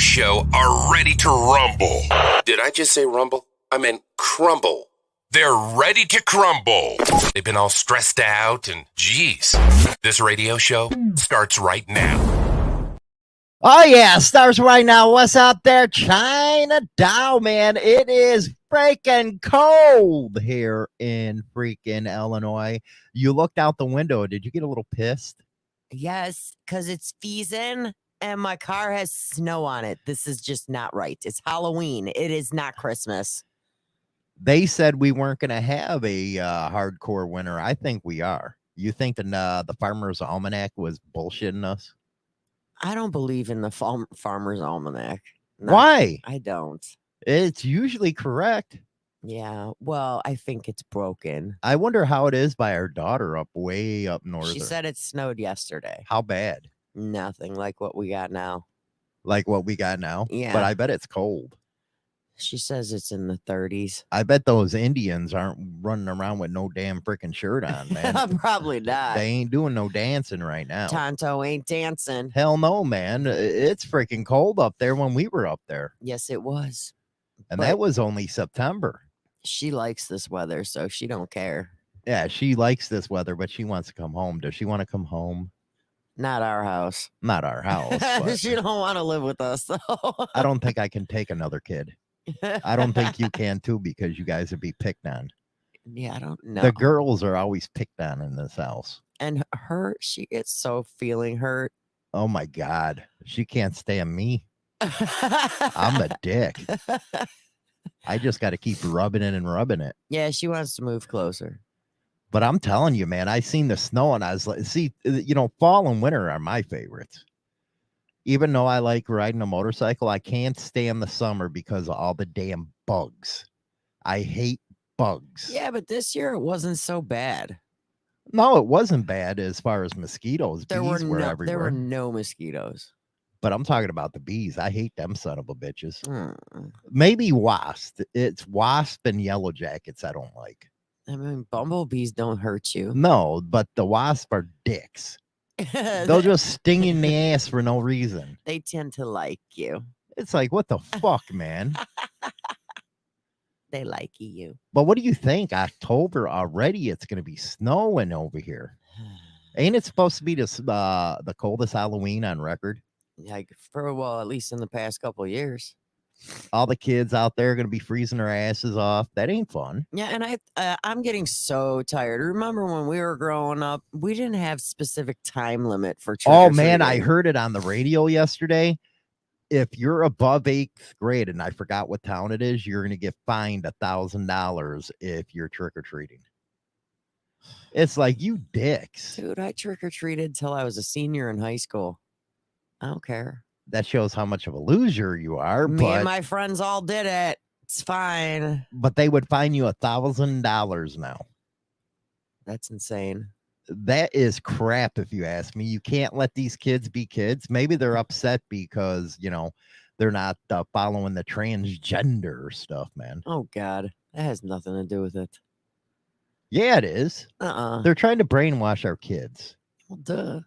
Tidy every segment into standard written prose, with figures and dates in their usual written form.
show are ready to rumble. Did I just say rumble? I meant crumble. They're ready to crumble. They've been all stressed out and geez, this radio show starts right now. Oh yeah, starts right now. What's up there, China Dow, man? It is freaking cold here in freaking Illinois. You looked out the window. Did you get a little pissed? Yes, because it's freezing and my car has snow on it. This is just not right. It's Halloween. It is not Christmas. They said we weren't going to have a hardcore winter. I think we are. You think the Farmer's Almanac was bullshitting us? I don't believe in the Farmer's Almanac. No, Why? I don't. It's usually correct. Yeah, well, I think it's broken. I wonder how it is by our daughter way up north. She said it snowed yesterday. How bad? Nothing like what we got now. Like what we got now? Yeah. But I bet it's cold. She says it's in the 30s. I bet those Indians aren't running around with no damn freaking shirt on, man. Probably not. They ain't doing no dancing right now. Tonto ain't dancing. Hell no, man. It's freaking cold up there when we were up there. Yes, it was. And But that was only September. she likes this weather, so she don't care. Yeah, she likes this weather, but she wants to come home. Does she want to come home? Not our house. Not our house. But She don't want to live with us, though. I don't think I can take another kid. I don't think you can too, because you guys would be picked on. Yeah, I don't know. The girls are always picked on in this house. And she gets so feeling hurt. Oh my God. She can't stand me. I'm a dick. I just got to keep rubbing it and rubbing it. Yeah, she wants to move closer. But I'm telling you, man, I seen the snow and I was like, see, fall and winter are my favorites. Even though I like riding a motorcycle, I can't stand the summer because of all the damn bugs. I hate bugs. Yeah, but this year it wasn't so bad. No, it wasn't bad as far as mosquitoes. There Bees were were everywhere. no mosquitoes. But I'm talking about the bees. I hate them son of a bitches. Mm. Maybe wasp. It's wasp and yellow jackets I don't like. I mean, bumblebees don't hurt you. No, but the wasp are dicks. They'll just sting you in the ass for no reason. They tend to like you. It's like, what the fuck, man? They like you. But what do you think? October already, it's going to be snowing over here. Ain't it supposed to be the coldest Halloween on record? Like, at least in the past couple of years. All the kids out there are going to be freezing their asses off. That ain't fun. Yeah, and I'm getting so tired. Remember when we were growing up, we didn't have specific time limit for trick Oh, or man, I treating. heard it on the radio yesterday. If you're above 8th grade, and I forgot what town it is, you're going to get fined $1,000 if you're trick-or-treating. It's like, you dicks. Dude, I trick-or-treated till I was a senior in high school. I don't care. That shows how much of a loser you are. Me but, and my friends all did it. It's fine. but they would fine you $1,000 now. That's insane. That is crap, if you ask me. You can't let these kids be kids. Maybe they're upset because, they're not following the transgender stuff, man. Oh, God. That has nothing to do with it. Yeah, it is. They're trying to brainwash our kids. Well, duh.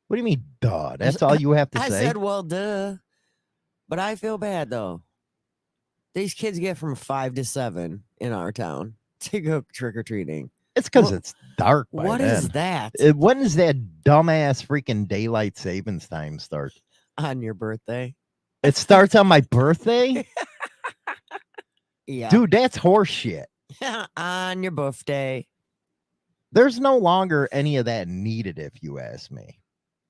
What do you mean, duh? That's all you have to I say? said, well, duh. But I feel bad, though. These kids get from 5 to 7 in our town to go trick-or-treating. It's because it's dark by What then. is that? When does that dumbass freaking daylight savings time start? On your birthday? It starts on my birthday? Yeah. Dude, that's horse shit. On your birthday. There's no longer any of that needed, if you ask me.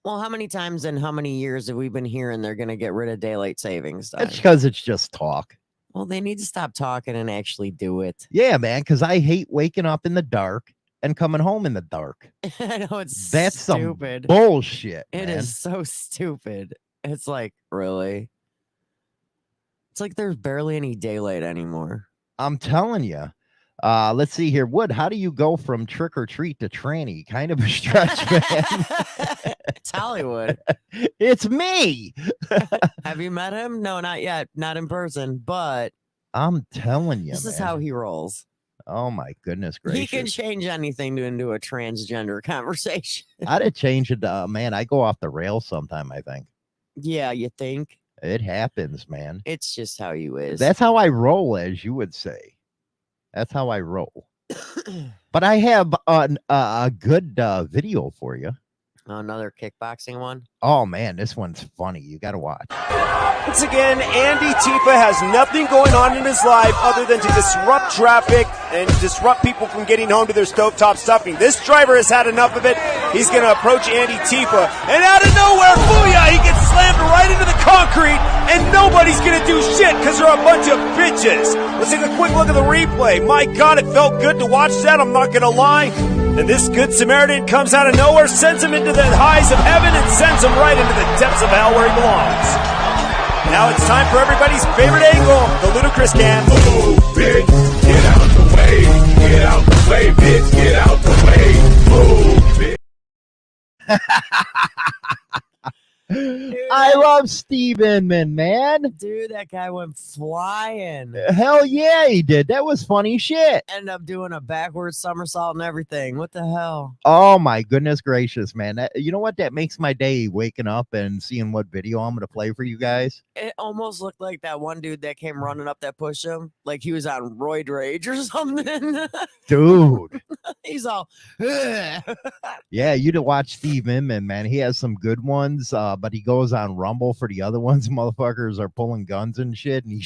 Well, how many times and how many years have we been hearing they're going to get rid of daylight savings time? It's because it's just talk. Well, they need to stop talking and actually do it. Yeah, man, because I hate waking up in the dark and coming home in the dark. I know it's That's stupid. some bullshit. It man. is so stupid. It's like, really? It's like there's barely any daylight anymore. I'm telling you. Let's see here. Wood, how do you go from trick or treat to tranny? Kind of a stretch, man. It's Hollywood. It's me. Have you met him? No, not yet. Not in person, but I'm telling you, this is man. how he rolls. Oh my goodness gracious. He can change anything into a transgender conversation. I'd have changed it. Man, I go off the rails sometime, I think. Yeah, you think? It happens, man. It's just how you is. That's how I roll, as you would say. That's how I roll. But I have a good video for you. Another kickboxing one. Oh man, this one's funny. You got to watch. Once again, Andy Tifa has nothing going on in his life other than to disrupt traffic and disrupt people from getting home to their stovetop stuffing. This driver has had enough of it. He's going to approach Andy Tifa, and out of nowhere, booyah, he gets slammed right into the concrete, and nobody's going to do shit because they're a bunch of bitches. Let's take a quick look at the replay. My God, it felt good to watch that, I'm not going to lie. And this good Samaritan comes out of nowhere, sends him into the highs of heaven, and sends him right into the depths of hell where he belongs. Now it's time for everybody's favorite angle, the ludicrous cam. Move, bitch, get out the way. Get out the way, bitch, get out the way. Move, bitch. I love Steve Inman, man. Dude, that guy went flying. Hell yeah, he did. That was funny shit. Ended up doing a backwards somersault and everything. What the hell? Oh my goodness gracious, man. You know what? That makes my day, waking up and seeing what video I'm going to play for you guys. It almost looked like that one dude that came running up that pushed him. Like he was on roid rage or something. Dude. He's all, Yeah, you'd watch Steve Inman, man. He has some good ones, but he goes on Rumble for the other ones. Motherfuckers are pulling guns and shit, and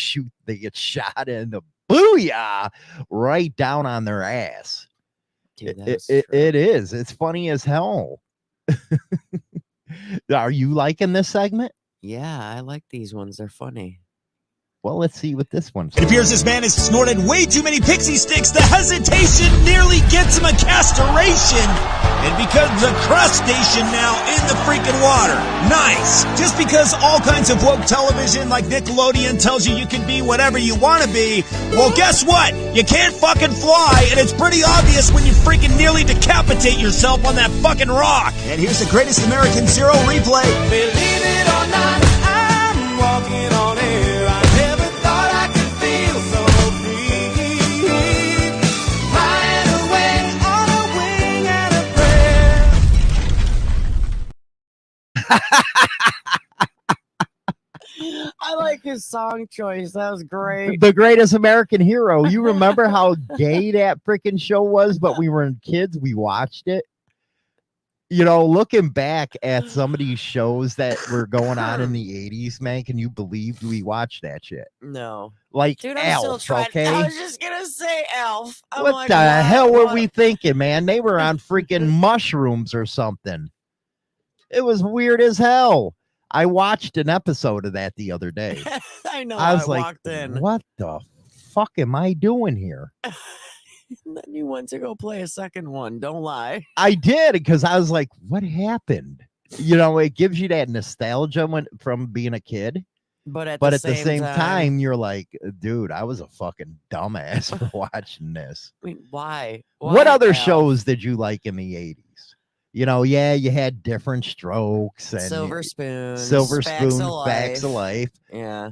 they get shot in the booyah right down on their ass. Dude, It is. It's funny as hell. Are you liking this segment? Yeah, I like these ones. They're funny. Well, let's see what this one's. It appears this man has snorted way too many pixie sticks. The hesitation nearly gets him a castration. And becomes a crustacean now in the freaking water. Nice. Just because all kinds of woke television like Nickelodeon tells you can be whatever you want to be, well, guess what? You can't fucking fly, and it's pretty obvious when you freaking nearly decapitate yourself on that fucking rock. And here's the greatest American Zero replay. Believe it or not, I'm walking on air. I never thought I could feel so free. Flying away on a wing and a I like his song choice. That was great. The Greatest American Hero. You remember how gay that freaking show was, but we were kids. We watched it. You know, looking back at some of these shows that were going on in the 80s, man, can you believe we watched that shit? No. Like Dude, I'm still Elf, trying. okay? I was just going to say Elf. I'm What like, the what? hell were What? we thinking, man? They were on freaking mushrooms or something. It was weird as hell. I watched an episode of that the other day. I know. I was like, walked in. what the fuck am I doing here? And then you went to go play a second one. Don't lie. I did, because I was like, what happened? You know, it gives you that nostalgia from being a kid. But at But the at the same time, you're like, dude, I was a fucking dumbass for watching this. I mean, why? What Why, other Elf? shows did you like in the 80s? You know, yeah, you had Different Strokes and Silver Spoon. Facts of Life. Yeah.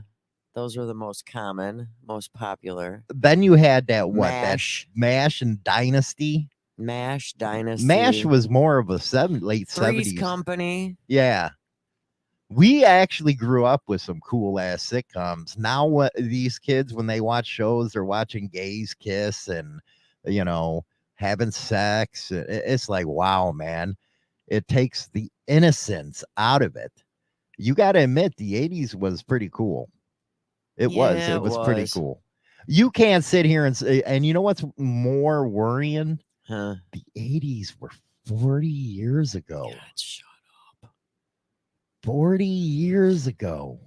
Those were the most common, most popular. Then you had that MASH. that MASH and Dynasty. MASH, Dynasty. MASH was more of a late Three's 70s. Company. Yeah. We actually grew up with some cool ass sitcoms. Now what these kids, when they watch shows, they're watching gays kiss and, you know, having sex. It's like, wow, man. It takes the innocence out of it. You got to admit, the 80s was pretty cool. It was pretty cool. You can't sit here and say, and you know what's more worrying? Huh. The 80s were 40 years ago. God, shut up. 40 years ago.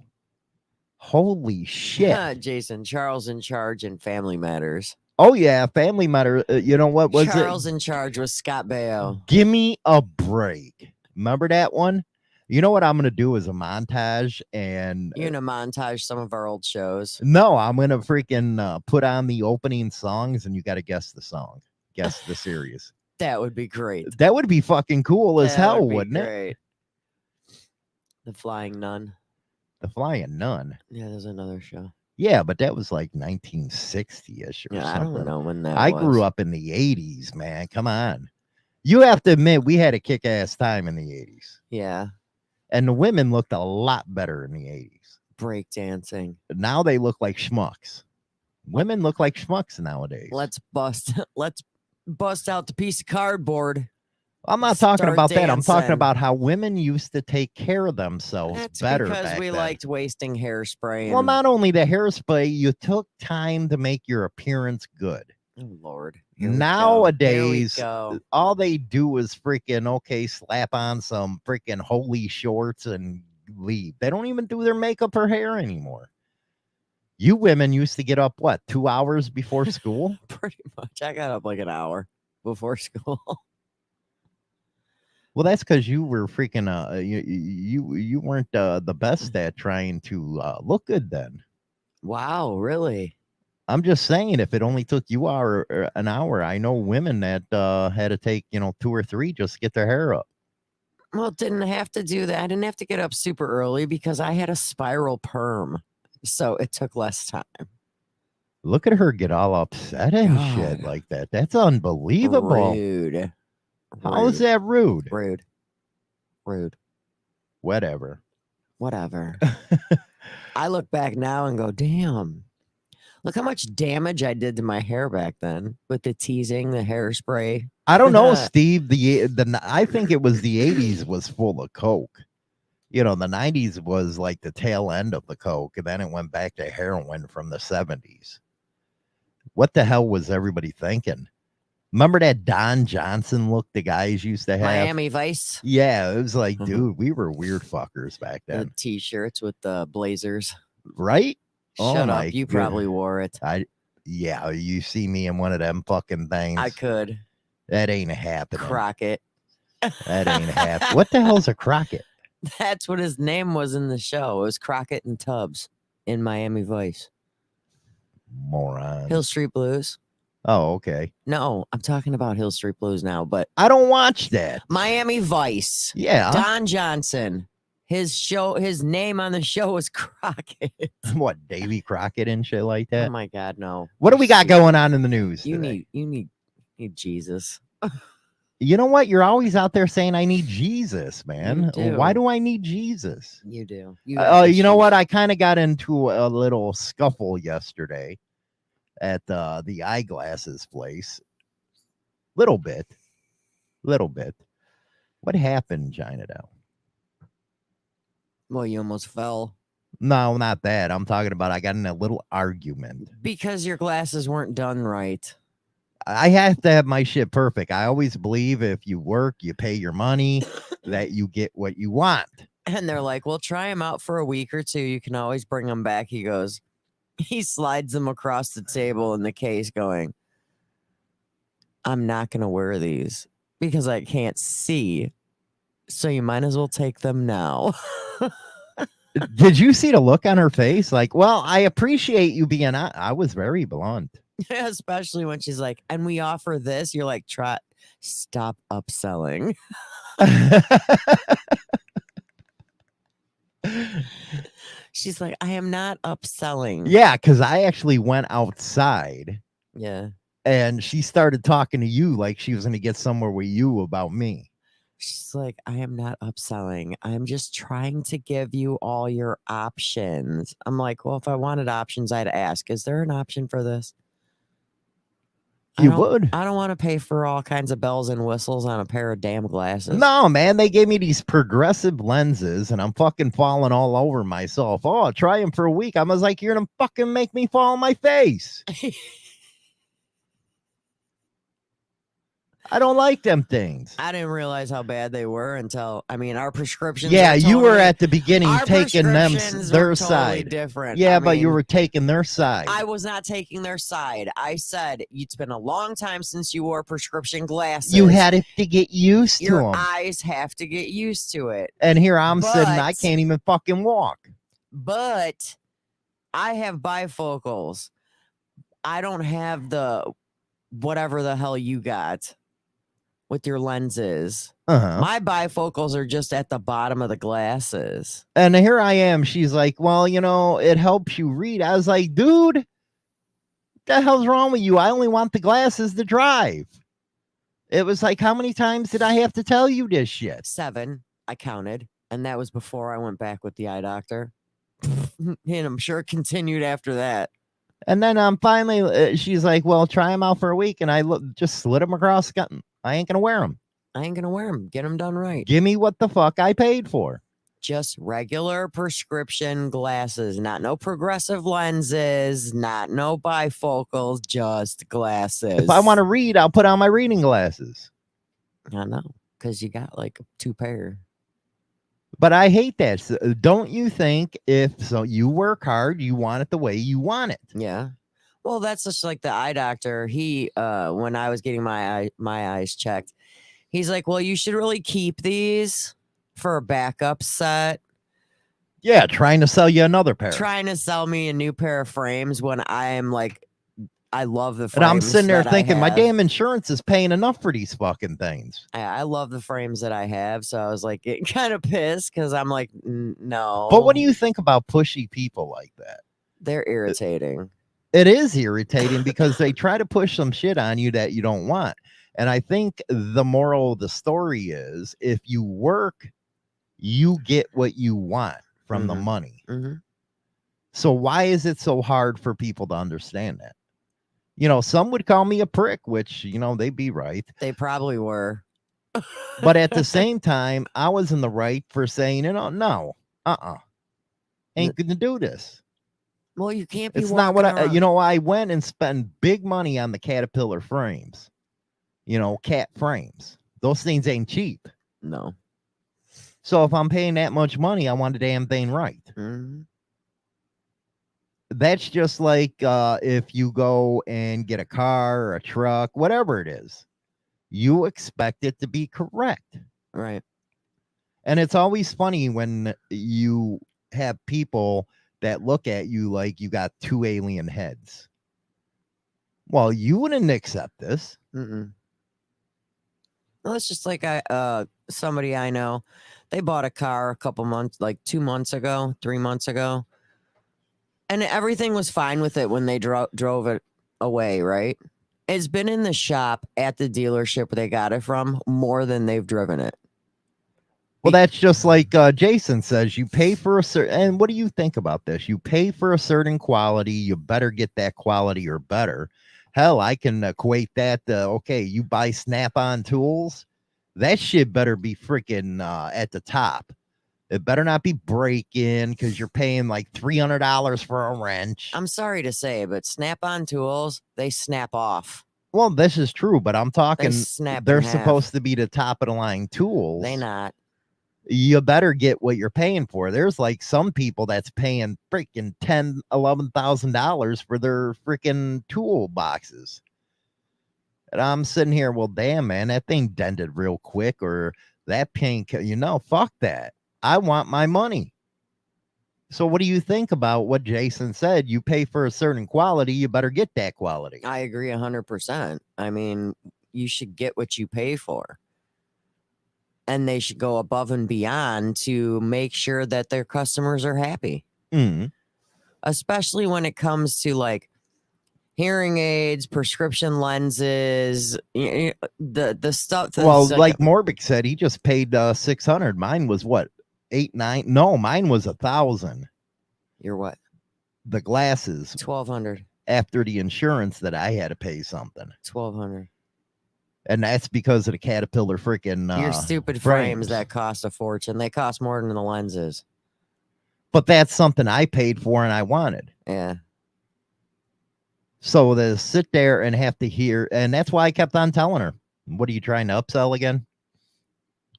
Holy shit. Jason, Charles in Charge and Family Matters. Oh, yeah. Family Matter. You know what was Charles it? in Charge was Scott Baio. Give me a break. Remember that one? You know what I'm going to do is a montage and You're going to montage some of our old shows. no, I'm going to freaking put on the opening songs and you got to guess the song. Guess the series. That would be great. That would be fucking cool as That hell, would be wouldn't it? great. The Flying Nun. The Flying Nun. Yeah, there's another show. Yeah, but that was like 1960-ish or Yeah, I something. don't know when that I was. grew up in the 80s, man. Come on. You have to admit, we had a kick-ass time in the 80s. Yeah. And the women looked a lot better in the 80s. Breakdancing. Now they look like schmucks. Women look like schmucks nowadays. Let's bust out the piece of cardboard. I'm not talking Start about that. I'm talking dancing. about how women used to take care of themselves That's better because back we then. liked wasting hairspray. Well, and- not only the hairspray, you took time to make your appearance good. Oh, Lord. Here we go. Nowadays, Here we go. all they do is freaking slap on some freaking holy shorts and leave. They don't even do their makeup or hair anymore. You women used to get up, what, 2 hours before school? Pretty much. I got up like an hour before school. Well, that's because you were freaking you weren't the best at trying to look good then. Wow, really? I'm just saying, if it only took you an hour, I know women that had to take 2 or 3 just to get their hair up. Well, didn't have to do that. I didn't have to get up super early because I had a spiral perm. So it took less time. Look at her get all upset and shit God. like that. That's unbelievable. Rude. How is that rude? Rude. Rude. Whatever. Whatever. I look back now and go, damn. Look how much damage I did to my hair back then with the teasing, the hairspray. I don't know, Steve. I think it was the 80s was full of coke. The 90s was like the tail end of the coke, and then it went back to heroin from the 70s. What the hell was everybody thinking? Remember that Don Johnson look the guys used to have? Miami Vice. Yeah, it was like, dude, we were weird fuckers back The then. t-shirts with the blazers. Right? Shut my up. You goodness. probably wore it. Yeah, you see me in one of them fucking things. I could. That ain't happening. Crockett. That ain't happening. What the hell's a Crockett? That's what his name was in the show. It was Crockett and Tubbs in Miami Vice. Moron. Hill Street Blues. Oh, okay. No, I'm talking about Hill Street Blues now, but I don't watch that. Miami Vice. Yeah. Don Johnson. His name on the show was Crockett. What, Davy Crockett and shit like that? Oh my God, no. What do we got going on in the news today? You need Jesus. You know what? You're always out there saying I need Jesus, man. You do. Why do I need Jesus? You do. You know what? I kind of got into a little scuffle yesterday at the eyeglasses place. Little bit. What happened, Chinatown? Well, you almost fell. No, not that. I'm talking about I got in a little argument. Because your glasses weren't done right. I have to have my shit perfect. I always believe if you work, you pay your money, that you get what you want. And they're like, well, try them out for a week or two. You can always bring them back. He slides them across the table in the case going, I'm not going to wear these because I can't see. So you might as well take them now. Did you see the look on her face? Like, well, I appreciate you being on. I was very blunt. Especially when she's like, and we offer this. You're like, stop upselling. She's like, I am not upselling. Yeah, because I actually went outside. Yeah. And she started talking to you like she was going to get somewhere with you about me. She's like, I am not upselling. I'm just trying to give you all your options. I'm like, well, if I wanted options, I'd ask, is there an option for this? You would. I don't want to pay for all kinds of bells and whistles on a pair of damn glasses. No, man, they gave me these progressive lenses and I'm fucking falling all over myself. Oh, try them for a week. I was like, you're going to fucking make me fall on my face. I don't like them things. I didn't realize how bad they were until, our prescriptions. Yeah, you were totally- at the beginning our taking them prescriptions their were totally side. different. Yeah, I but you mean, were taking their side. I was not taking their side. I said, it's been a long time since you wore prescription glasses. You had to get used to Your them. eyes have to get used to it. And here I'm sitting, I But- can't even fucking walk. But I have bifocals. I don't have the whatever the hell you got with your lenses. Uh-huh. My bifocals are just at the bottom of the glasses. And here I am. She's like, well, it helps you read. I was like, dude, what the hell's wrong with you? I only want the glasses to drive. It was like, how many times did I have to tell you this shit? 7, I counted. And that was before I went back with the eye doctor. I'm sure it continued after that. And then finally, she's like, well, try them out for a week. And I just slid them across. I ain't going to wear them. I ain't gonna wear them. Get them done right. Give me what the fuck I paid for. Just regular prescription glasses, not no progressive lenses, not no bifocals, just glasses. If I want to read, I'll put on my reading glasses. I know, because you got like 2 pair. But I hate that. So don't you think you work hard, you want it the way you want it? Yeah. Well, that's just like the eye doctor. He, when I was getting my eyes checked, he's like, well, you should really keep these for a backup set. Yeah, trying to sell you another pair. Trying to sell me a new pair of frames when I am like, I love the frames. And I'm sitting there thinking, my have. damn insurance is paying enough for these fucking things. I love the frames that I have. So I was like getting kind of pissed because I'm like, no. But what do you think about pushy people like that? They're irritating. It is irritating because they try to push some shit on you that you don't want. And I think the moral of the story is if you work, you get what you want from the money. So why is it so hard for people to understand that? You know, some would call me a prick, which, you know, they'd be right. They probably were. But at the same time, I was in the right for saying, you know, no, ain't gonna do this. Well, you can't be. It's not what I went and spent big money on the Caterpillar frames, you know, cat frames. Those things ain't cheap. No. So if I'm paying that much money, I want the damn thing right. That's just like if you go and get a car or a truck, whatever it is, you expect it to be correct. Right. And it's always funny when you have people that look at you like you got 2 alien heads. Well, you wouldn't accept this. Well, it's just like somebody I know, they bought a car a couple months, like 2 months ago, 3 months ago. And everything was fine with it when they drove it away, right? It's been in the shop at the dealership where they got it from more than they've driven it. Well, that's just like Jason says, you pay for a certain, and what do you think about this? You pay for a certain quality, you better get that quality or better. Hell, I can equate that to, okay, you buy Snap-on tools, that shit better be freaking at the top. It better not be break-in because you're paying like $300 for a wrench. I'm sorry to say, but Snap-on tools, they snap off. Well, this is true, but I'm talking they're in half. supposed to be the top of the line tools. They not. You better get what you're paying for. There's like some people that's paying freaking $10,000, $11,000 for their freaking tool boxes. And I'm sitting here, well, damn, man, that thing dented real quick, or that pink, fuck that. I want my money. So what do you think about what Jason said? You pay for a certain quality, you better get that quality. I agree 100%. I mean, you should get what you pay for. And they should go above and beyond to make sure that their customers are happy. Especially when it comes to like hearing aids, prescription lenses, the stuff. Well, like Morbic said, he just paid $600. Mine was what? 8, 9? No, mine was 1,000. You're what? The glasses. 1,200. After the insurance that I had to pay something. 1,200. And that's because of the Caterpillar freaking your stupid frames that cost a fortune. They cost more than the lenses. But that's something I paid for and I wanted. Yeah. So to sit there and have to hear, and that's why I kept on telling her, what are you trying to upsell again?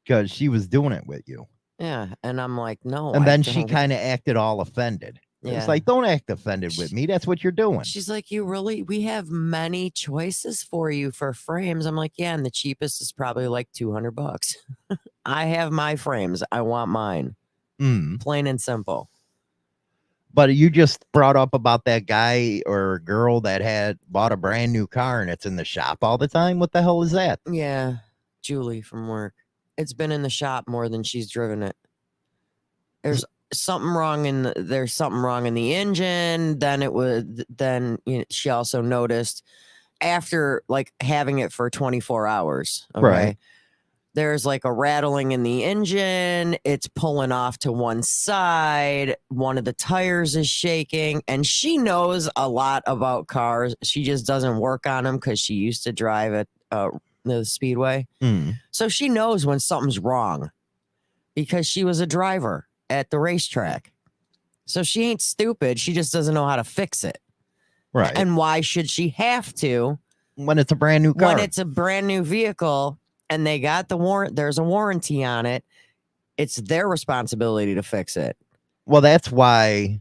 Because she was doing it with you. Yeah. And I'm like, no. And then she kind of acted all offended. Yeah. It's like, don't act offended with me. That's what you're doing. She's like, we have many choices for you for frames. I'm like, yeah, and the cheapest is probably like $200. I have my frames. I want mine. Plain and simple. But you just brought up about that guy or girl that had bought a brand new car and it's in the shop all the time. What the hell is that? Yeah. Julie from work. It's been in the shop more than she's driven it. There's something wrong there's something wrong in the engine. Then she also noticed after like having it for 24 hours. Okay, right. there's like a rattling in the engine. It's pulling off to one side. One of the tires is shaking. And she knows a lot about cars. She just doesn't work on them because she used to drive at the Speedway. So she knows when something's wrong because she was a driver at the racetrack. So she ain't stupid. She just doesn't know how to fix it. Right. And why should she have to? When it's a brand new car. When it's a brand new vehicle and they got the warrant, there's a warranty on it. It's their responsibility to fix it. Well, that's why,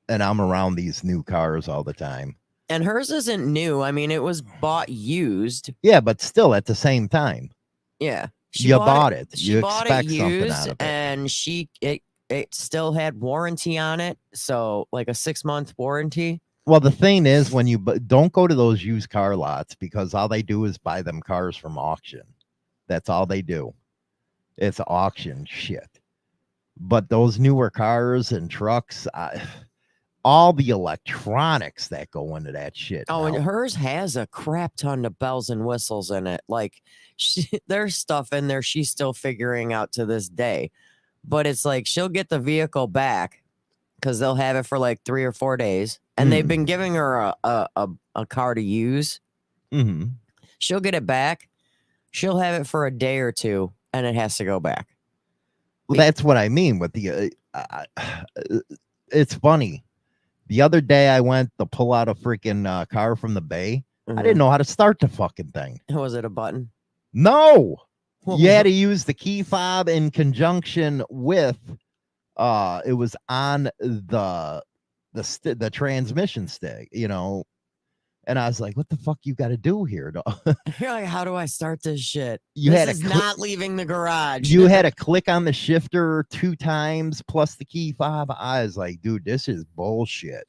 and I'm around these new cars all the time. And hers isn't new. I mean, it was bought used. Yeah, but still at the same time. Yeah. You bought it. She You bought expect it something used, out of it. and it still had warranty on it. So like a 6-month warranty. Well, the thing is, when you don't go to those used car lots, because all they do is buy them cars from auction. That's all they do. It's auction shit. But those newer cars and trucks, all the electronics that go into that shit. Oh, now. and hers has a crap ton of bells and whistles in it. Like there's stuff in there she's still figuring out to this day. But it's like she'll get the vehicle back because they'll have it for like 3 or 4 days. And they've been giving her a car to use. Mm-hmm. She'll get it back. She'll have it for a day or two, and it has to go back. Well, that's what I mean with the. It's funny. The other day, I went to pull out a freaking car from the bay. I didn't know how to start the fucking thing. Was it a button? No, you had to use the key fob in conjunction with. It was on the transmission stick, you know, and I was like, "What the fuck you got to do here?" You're like, "How do I start this shit?" This is not leaving the garage. You had to click on the shifter 2 times plus the key fob. I was like, "Dude, this is bullshit."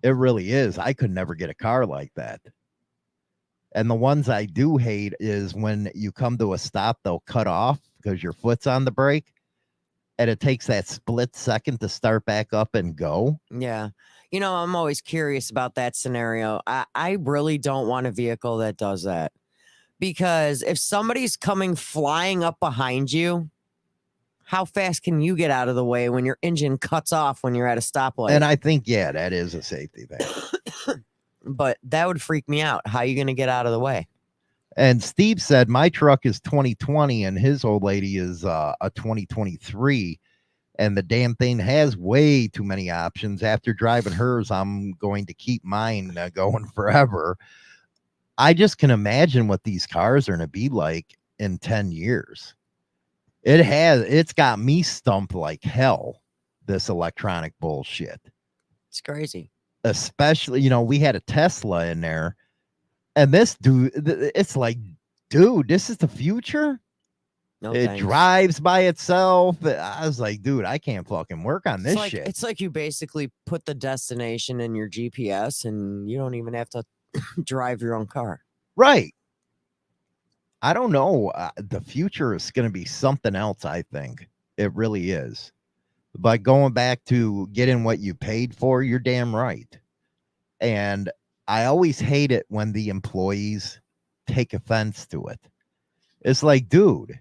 It really is. I could never get a car like that. And the ones I do hate is when you come to a stop, they'll cut off because your foot's on the brake. And it takes that split second to start back up and go. Yeah. You know, I'm always curious about that scenario. I really don't want a vehicle that does that. Because if somebody's coming flying up behind you, how fast can you get out of the way when your engine cuts off when you're at a stoplight? And I think, yeah, that is a safety thing. But that would freak me out. How are you going to get out of the way? And Steve said, my truck is 2020 and his old lady is a 2023. And the damn thing has way too many options. After driving hers, I'm going to keep mine going forever. I just can imagine what these cars are going to be like in 10 years. It's got me stumped like hell, this electronic bullshit. It's crazy. Especially, you know, we had a Tesla in there. And this dude, it's like, dude, this is the future. No, it thanks. drives by itself. I was like, dude, I can't fucking work on this shit. It's like you basically put the destination in your GPS and you don't even have to drive your own car. Right. I don't know. The future is going to be something else, I think. It really is. But going back to getting what you paid for, you're damn right. And I always hate it when the employees take offense to it. It's like, dude,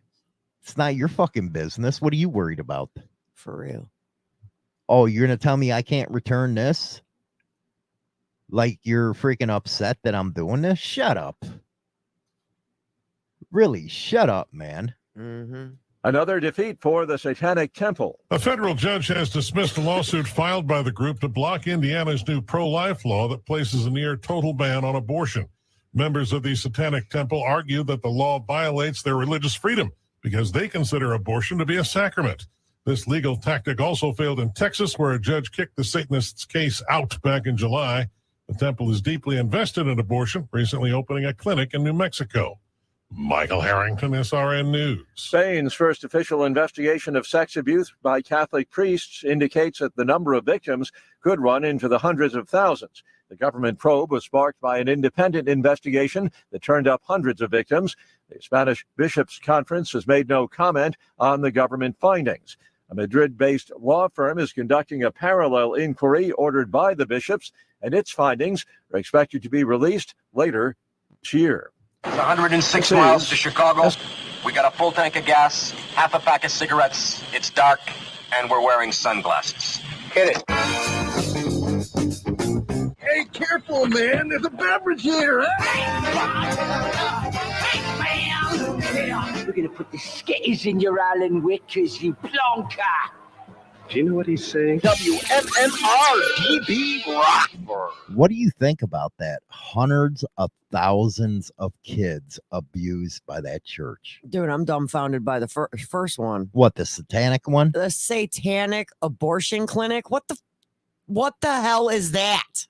it's not your fucking business. What are you worried about? For real. Oh, you're going to tell me I can't return this? Like you're freaking upset that I'm doing this? Shut up. Really, shut up, man. Mm-hmm. Another defeat for the Satanic Temple. A federal judge has dismissed a lawsuit filed by the group to block Indiana's new pro-life law that places a near total ban on abortion. Members of the Satanic Temple argue that the law violates their religious freedom because they consider abortion to be a sacrament. This legal tactic also failed in Texas, where a judge kicked the Satanists' case out back in July. The temple is deeply invested in abortion, recently opening a clinic in New Mexico. Michael Harrington, SRN News. Spain's first official investigation of sex abuse by Catholic priests indicates that the number of victims could run into the hundreds of thousands. The government probe was sparked by an independent investigation that turned up hundreds of victims. The Spanish Bishops' Conference has made no comment on the government findings. A Madrid-based law firm is conducting a parallel inquiry ordered by the bishops, and its findings are expected to be released later this year. It's 106 miles to Chicago. We got a full tank of gas, half a pack of cigarettes. It's dark, and we're wearing sunglasses. Hit it. Hey, careful, man. There's a beverage here. We're gonna put the skitters in your Allen Wickers, you plonker. Do you know what he's saying? WMMR DB Rockford. What do you think about that? Hundreds of thousands of kids abused by that church. Dude, I'm dumbfounded by the first one. What, the satanic one? The satanic abortion clinic? What the hell is that?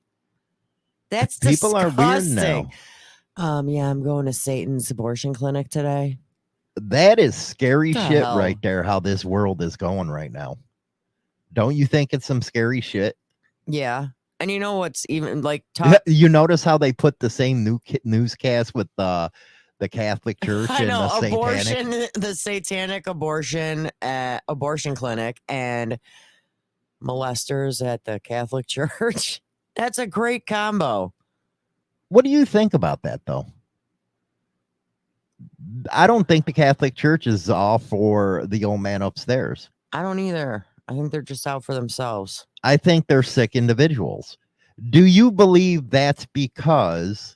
That's People disgusting. are weird now. Yeah, I'm going to Satan's abortion clinic today. That is scary The shit hell? right there, how this world is going right now. Don't you think it's some scary shit? Yeah. And you know what's even like You notice how they put the same newscast with the Catholic Church I and know, the abortion, satanic? the satanic abortion clinic and molesters at the Catholic Church. That's a great combo. What do you think about that, though? I don't think the Catholic Church is all for the old man upstairs. I don't either. I think they're just out for themselves. I think they're sick individuals. Do you believe that's because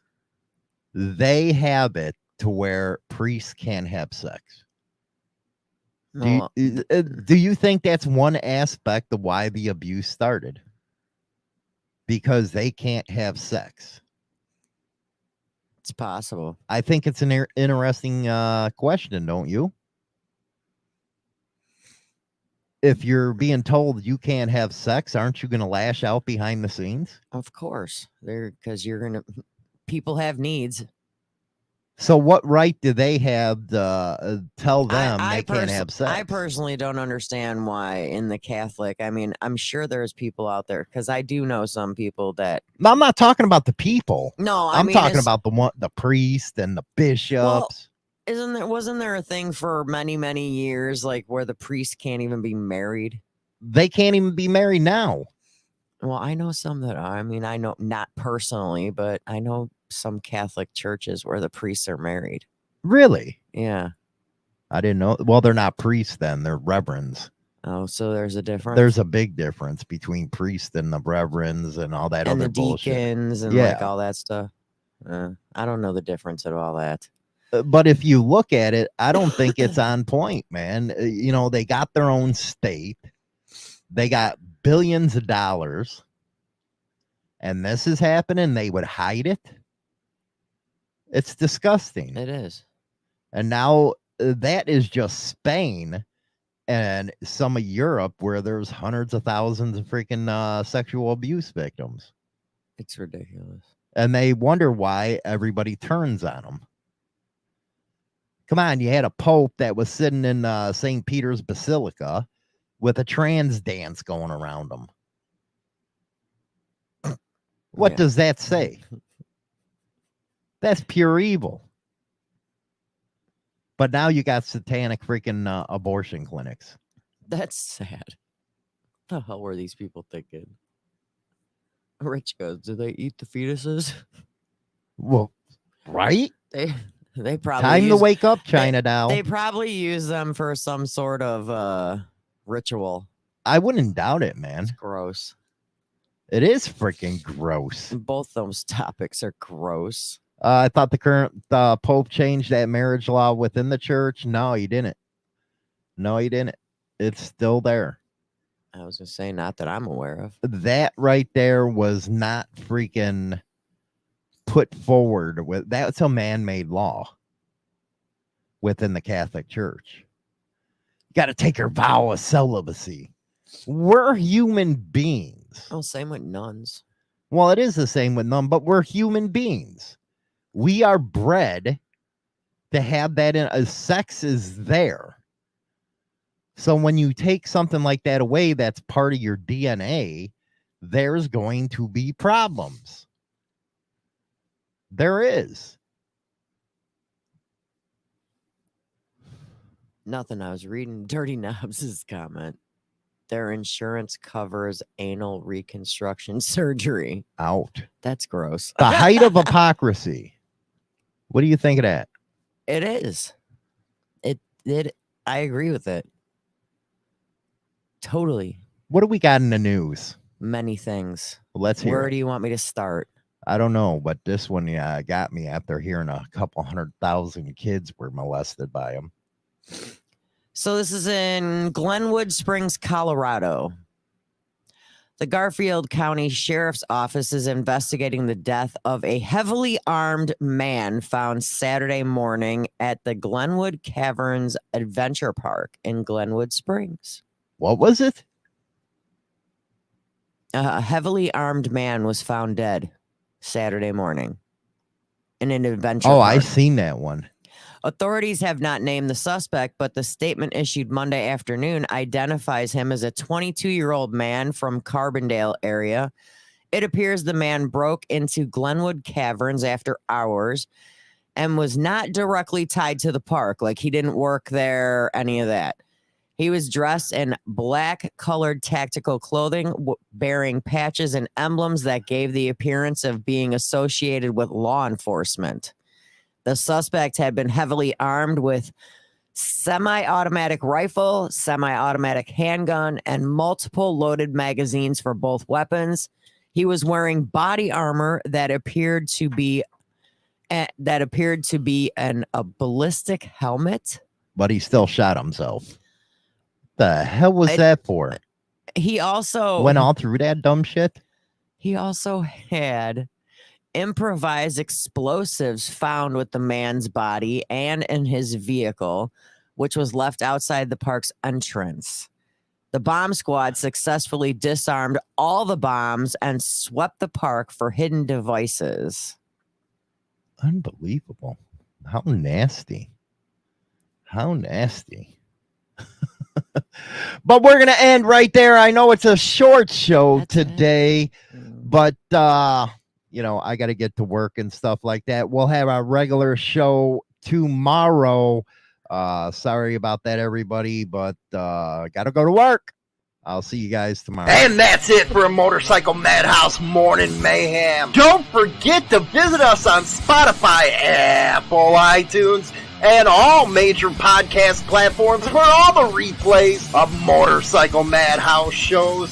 they have it to where priests can't have sex? Do you think that's one aspect of why the abuse started? Because they can't have sex. It's possible. I think it's an interesting question, don't you? If you're being told you can't have sex, aren't you going to lash out behind the scenes? Of course. Because people have needs. So what right do they have to tell them they can't have sex? I personally don't understand why in the Catholic, I mean, I'm sure there's people out there because I do know some people that. No, I'm not talking about the people. No, I'm talking about the priest and the bishops. Wasn't there a thing for many, many years, like where the priest can't even be married? They can't even be married now. Well, I know some that are. I mean, I know not personally, but I know some Catholic churches where the priests are married. Really? Yeah. I didn't know. Well, they're not priests then. They're reverends. Oh, so there's a difference. There's a big difference between priests and the reverends and all that and other the bullshit. deacons and like all that stuff. I don't know the difference of all that. But if you look at it, I don't think it's on point, man. You know, they got their own state. They got billions of dollars. And this is happening. They would hide it. It's disgusting. It is. And now that is just Spain and some of Europe where there's hundreds of thousands of freaking sexual abuse victims. It's ridiculous. And they wonder why everybody turns on them. Come on, you had a pope that was sitting in St. Peter's Basilica with a trans dance going around him. What does that say? That's pure evil. But now you got satanic freaking abortion clinics. That's sad. What the hell were these people thinking? Rich goes, do they eat the fetuses? Well, right? They probably time to wake up, China doll. They probably use them for some sort of ritual. I wouldn't doubt it, man. It's gross. It is freaking gross. Both those topics are gross. I thought the current Pope changed that marriage law within the church. No, he didn't. No, he didn't. It's still there. I was going to say, not that I'm aware of. That right there was not freaking put forward with. That's a man-made law within the Catholic Church. You got to take your vow of celibacy. We're human beings. Oh, same with nuns. Well, it is the same with nuns, but we're human beings. We are bred to have that in. Sex is there. So when you take something like that away, that's part of your DNA, there's going to be problems. There is. Nothing. I was reading Dirty Knobs' comment. Their insurance covers anal reconstruction surgery. Out. That's gross. The height of hypocrisy. What do you think of that? It is. I agree with it. Totally. What do we got in the news? Many things. Let's hear Where it. do you want me to start? I don't know, but this one got me after hearing a couple 100,000 kids were molested by him. So this is in Glenwood Springs, Colorado. The Garfield County Sheriff's Office is investigating the death of a heavily armed man found Saturday morning at the Glenwood Caverns Adventure Park in Glenwood Springs. What was it? A heavily armed man was found dead Saturday morning in an adventure Oh, park. I seen that one. Authorities have not named the suspect, but the statement issued Monday afternoon identifies him as a 22-year-old man from Carbondale area. It appears the man broke into Glenwood Caverns after hours and was not directly tied to the park. Like, he didn't work there, any of that. He was dressed in black-colored tactical clothing, bearing patches and emblems that gave the appearance of being associated with law enforcement. The suspect had been heavily armed with semi-automatic rifle, semi-automatic handgun, and multiple loaded magazines for both weapons. He was wearing body armor that appeared to be a ballistic helmet. But he still shot himself. The hell was that for? He also went all through that dumb shit. He also had improvised explosives found with the man's body and in his vehicle, which was left outside the park's entrance. The bomb squad successfully disarmed all the bombs and swept the park for hidden devices. Unbelievable. How nasty. How nasty. But we're going to end right there. I know it's a short show today, but, you know, I got to get to work and stuff like that. We'll have our regular show tomorrow. Sorry about that, everybody, but got to go to work. I'll see you guys tomorrow. And that's it for a Motorcycle Madhouse Morning Mayhem. Don't forget to visit us on Spotify, Apple, iTunes, and all major podcast platforms for all the replays of Motorcycle Madhouse shows.